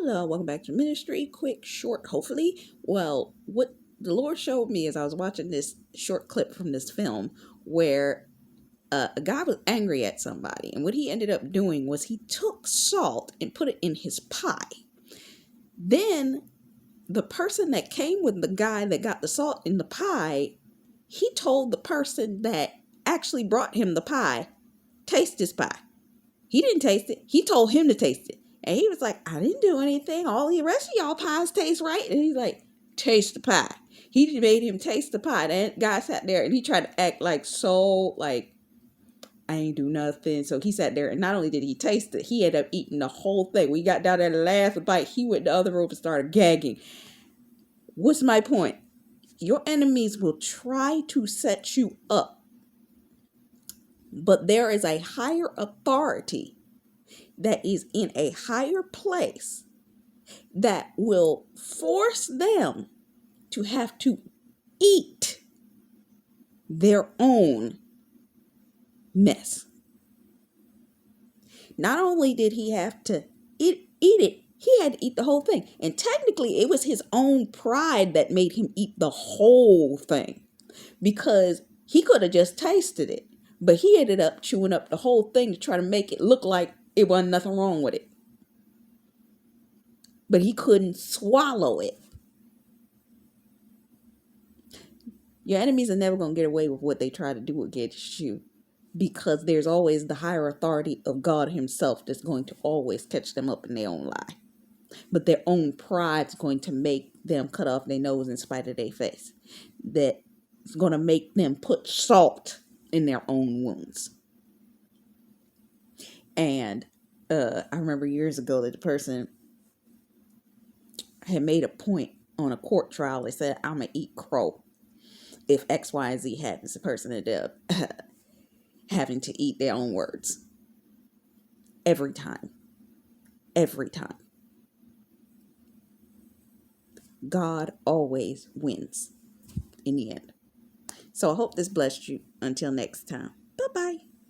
Hello, welcome back to ministry. Quick, short, hopefully. Well, what the Lord showed me as I was watching this short clip from this film where a guy was angry at somebody, and what he ended up doing was he took salt and put it in his pie. Then the person that came with the guy that got the salt in the pie, he told the person that actually brought him the pie, taste this pie. He didn't taste it. He told him to taste it. And he was like, I didn't do anything. All the rest of y'all pies taste right. And he's like, taste the pie. He made him taste the pie. That guy sat there and he tried to act like I ain't do nothing. So he sat there and not only did he taste it, he ended up eating the whole thing. We got down there the last bite. He went to the other room and started gagging. What's my point? Your enemies will try to set you up. But there is a higher authority that is in a higher place that will force them to have to eat their own mess. Not only did he have to eat it, he had to eat the whole thing. And technically, it was his own pride that made him eat the whole thing, because he could have just tasted it, but he ended up chewing up the whole thing to try to make it look like it wasn't nothing wrong with it. But he couldn't swallow it. Your enemies are never going to get away with what they try to do against you, because there's always the higher authority of God himself that's going to always catch them up in their own lie. But their own pride's going to make them cut off their nose in spite of their face. That's going to make them put salt in their own wounds. And I remember years ago that the person had made a point on a court trial. They said, I'm going to eat crow if X, Y, and Z happens. The person ended up having to eat their own words. Every time. Every time. God always wins in the end. So I hope this blessed you. Until next time. Bye-bye.